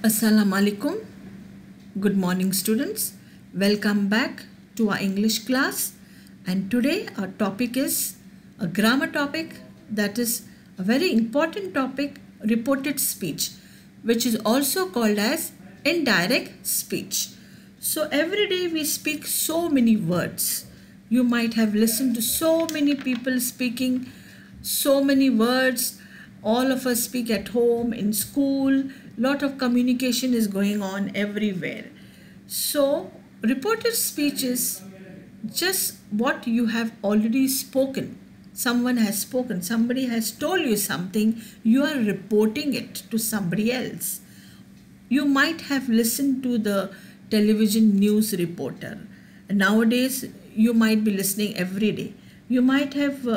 Assalamu alaikum. Good morning, students. Welcome back to our English class. And today our topic is a grammar topic that is a very important topic, reported speech, which is also called as indirect speech. So every day we speak so many words. You might have listened to so many people speaking so many words. All of us speak at home, in school. Lot of communication is going on everywhere. So reported speech is just what you have already spoken. Someone has spoken, somebody has told you something, you are reporting it to somebody else. You might have listened to the television news reporter. Nowadays, you might be listening every day. You might have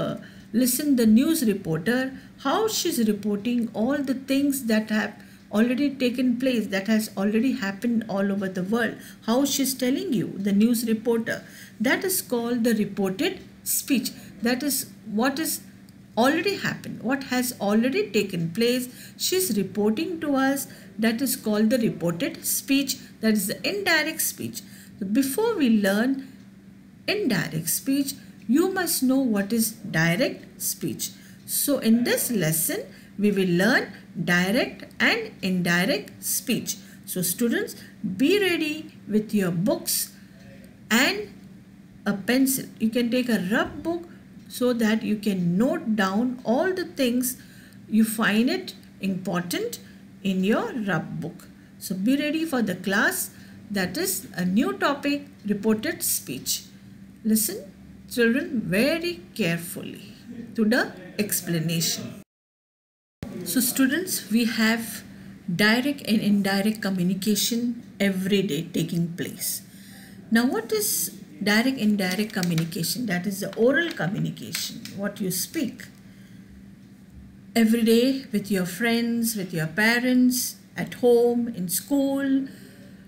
listened the news reporter, how she's reporting all the things that have already taken place, that has already happened all over the world. How she's telling you, the news reporter. That is called the reported speech. That is what is already happened, what has already taken place. She's reporting to us. That is called the reported speech. That is the indirect speech. So before we learn indirect speech, you must know what is direct speech. So in this lesson, we will learn direct and indirect speech. So students, be ready with your books and a pencil. You can take a rough book so that you can note down all the things you find it important in your rough book. So be ready for the class. That is a new topic, reported speech. Listen, children, very carefully to the explanation. So students, we have direct and indirect communication every day taking place. Now what is direct and indirect communication? That is the oral communication, what you speak every day with your friends, with your parents, at home, in school.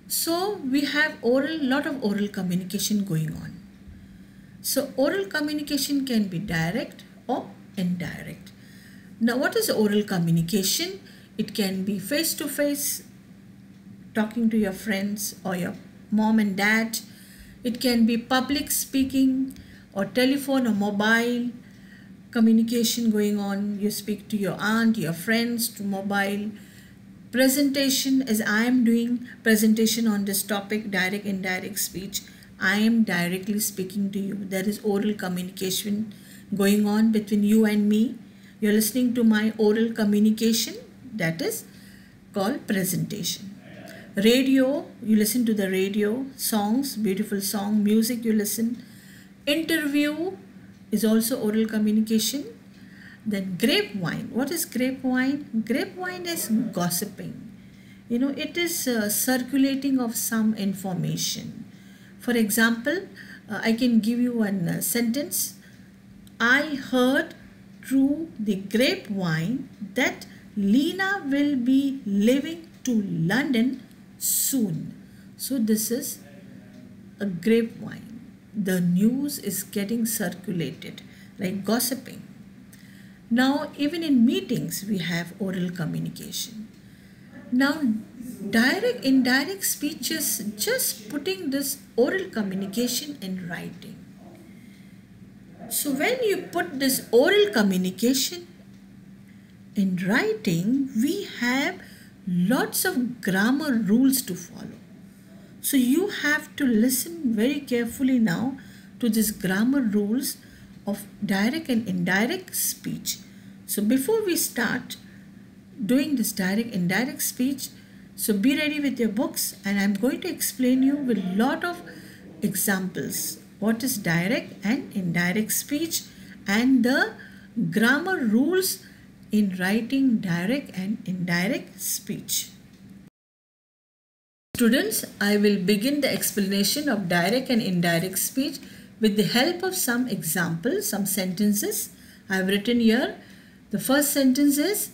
So we have lot of oral communication going on. So oral communication can be direct or indirect. Now what is oral communication? It can be face to face, talking to your friends or your mom and dad. It can be public speaking or telephone or mobile communication going on. You speak to your aunt, your friends, to mobile. Presentation, as I am doing presentation on this topic, direct indirect speech. I am directly speaking to you. There is oral communication going on between you and me. You're listening to my oral communication. That is called presentation. Radio, you listen to the radio, songs, beautiful song, music you listen. Interview is also oral communication. Then grapevine. What is grapevine? Grapevine is gossiping. It is circulating of some information. For example, I can give you one sentence. I heard through the grapevine that Lena will be leaving to London soon. So this is a grapevine. The news is getting circulated, like gossiping. Now, even in meetings, we have oral communication. Now, direct, indirect speech is just putting this oral communication in writing. So when you put this oral communication in writing, we have lots of grammar rules to follow. So you have to listen very carefully now to these grammar rules of direct and indirect speech. So before we start doing this direct indirect speech, so be ready with your books, and I'm going to explain you with a lot of examples what is direct and indirect speech and the grammar rules in writing direct and indirect speech. Students, I will begin the explanation of direct and indirect speech with the help of some examples, some sentences I have written here. The first sentence is,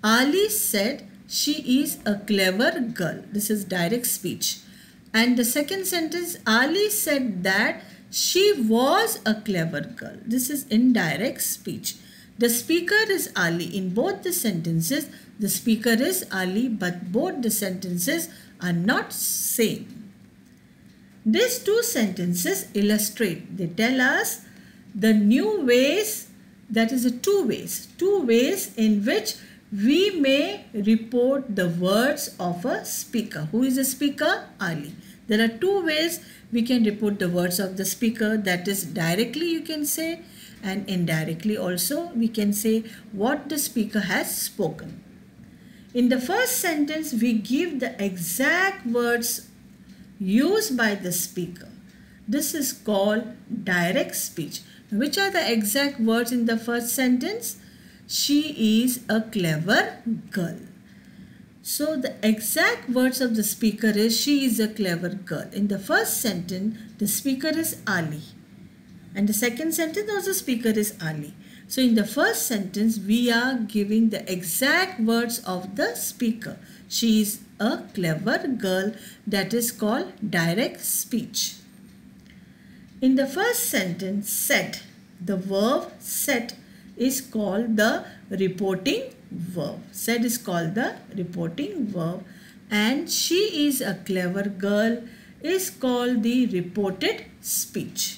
Ali said she is a clever girl. This is direct speech. And the second sentence, Ali said that she was a clever girl. This is indirect speech. The speaker is Ali. In both the sentences, The speaker is Ali, but both the sentences are not same. These two sentences illustrate, they tell us the new ways, that is two ways in which we may report the words of a speaker. Who is a speaker? Ali. There are two ways we can report the words of the speaker, that is directly you can say, and indirectly also we can say what the speaker has spoken. In the first sentence we give the exact words used by the speaker. This is called direct speech. Which are the exact words in the first sentence? She is a clever girl. So the exact words of the speaker is she is a clever girl. In the first sentence, the speaker is Ali. And the second sentence also speaker is Ali. So in the first sentence, we are giving the exact words of the speaker. She is a clever girl. That is called direct speech. In the first sentence, said, the verb said is called the reporting verb. Said is called the reporting verb, and she is a clever girl is called the reported speech.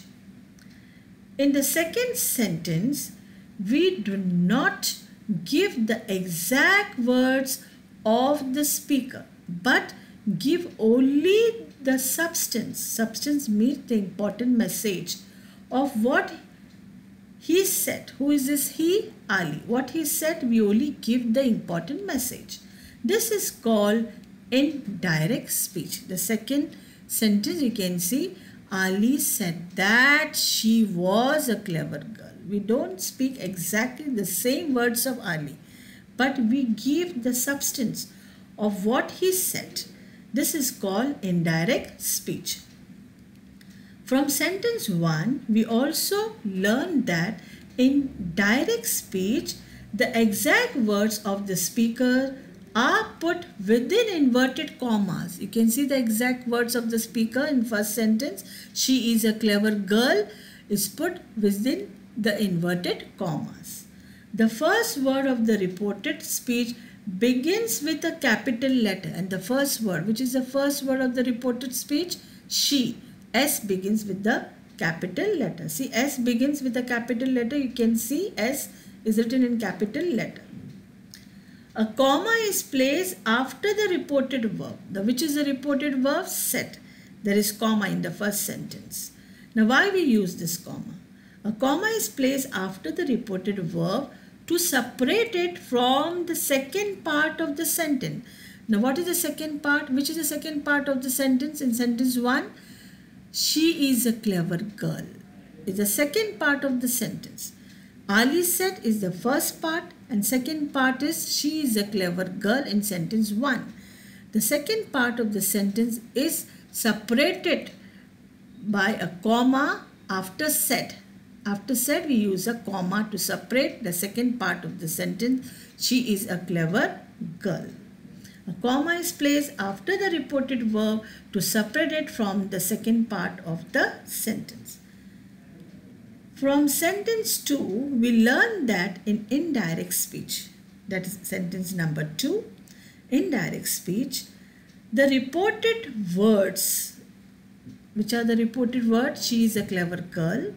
In the second sentence, we do not give the exact words of the speaker, but give only the substance. Substance means the important message of what he said. Who is this he? Ali. What he said, we only give the important message. This is called indirect speech. The second sentence you can see, Ali said that she was a clever girl. We don't speak exactly the same words of Ali, but we give the substance of what he said. This is called indirect speech. From sentence 1, we also learned that in direct speech, the exact words of the speaker are put within inverted commas. You can see the exact words of the speaker in first sentence. She is a clever girl is put within the inverted commas. The first word of the reported speech begins with a capital letter, and the first word, which is the first word of the reported speech, she. S begins with the capital letter. See, S begins with a capital letter. You can see S is written in capital letter. A comma is placed after the reported verb. Which is the reported verb? Said. There is comma in the first sentence. Now, why we use this comma? A comma is placed after the reported verb to separate it from the second part of the sentence. Now, what is the second part? Which is the second part of the sentence? In sentence 1, she is a clever girl is the second part of the sentence. Ali said is the first part, and second part is she is a clever girl in sentence 1. The second part of the sentence is separated by a comma after said. After said, we use a comma to separate the second part of the sentence. She is a clever girl. A comma is placed after the reported verb to separate it from the second part of the sentence. From sentence 2, we learn that in indirect speech, that is sentence number 2, indirect speech, the reported words, which are the reported words, she is a clever girl,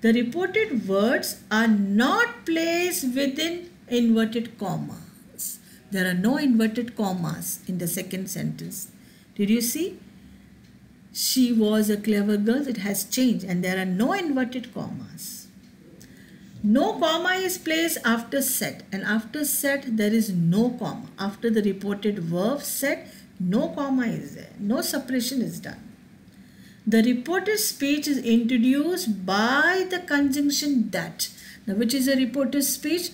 the reported words are not placed within inverted commas. There are no inverted commas in the second sentence. Did you see? She was a clever girl. It has changed, and there are no inverted commas. No comma is placed after said, and after said there is no comma. After the reported verb said, no comma is there. No separation is done. The reported speech is introduced by the conjunction that. Now, which is a reported speech?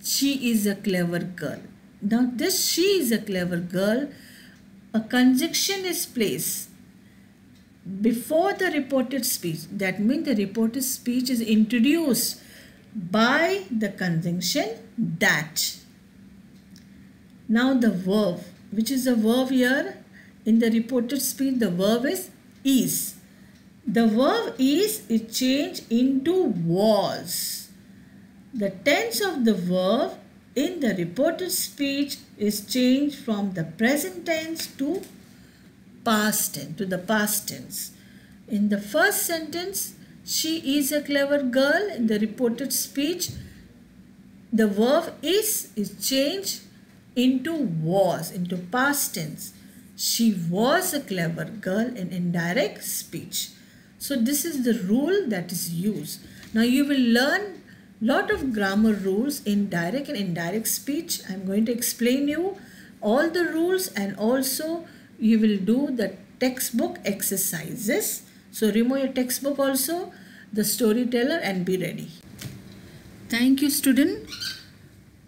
She is a clever girl. Now, this she is a clever girl, a conjunction is placed before the reported speech. That means the reported speech is introduced by the conjunction that. Now, the verb, which is the verb here in the reported speech, the verb is. The verb is changed into was. The tense of the verb in the reported speech is changed from the present tense to the past tense. In the first sentence, she is a clever girl. In the reported speech, the verb is changed into was, into past tense. She was a clever girl in indirect speech. So this is the rule that is used. Now you will learn lot of grammar rules in direct and indirect speech. I am going to explain you all the rules, and also you will do the textbook exercises. So remove your textbook also, the storyteller, and be ready. Thank you, student,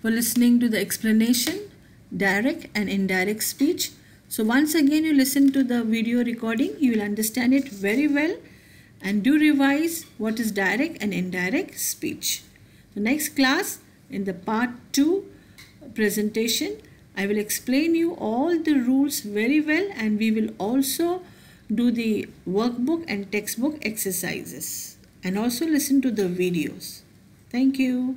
for listening to the explanation, direct and indirect speech. So once again you listen to the video recording, you will understand it very well, and do revise what is direct and indirect speech. The next class, in the part 2 presentation, I will explain you all the rules very well, and we will also do the workbook and textbook exercises, and also listen to the videos. Thank you.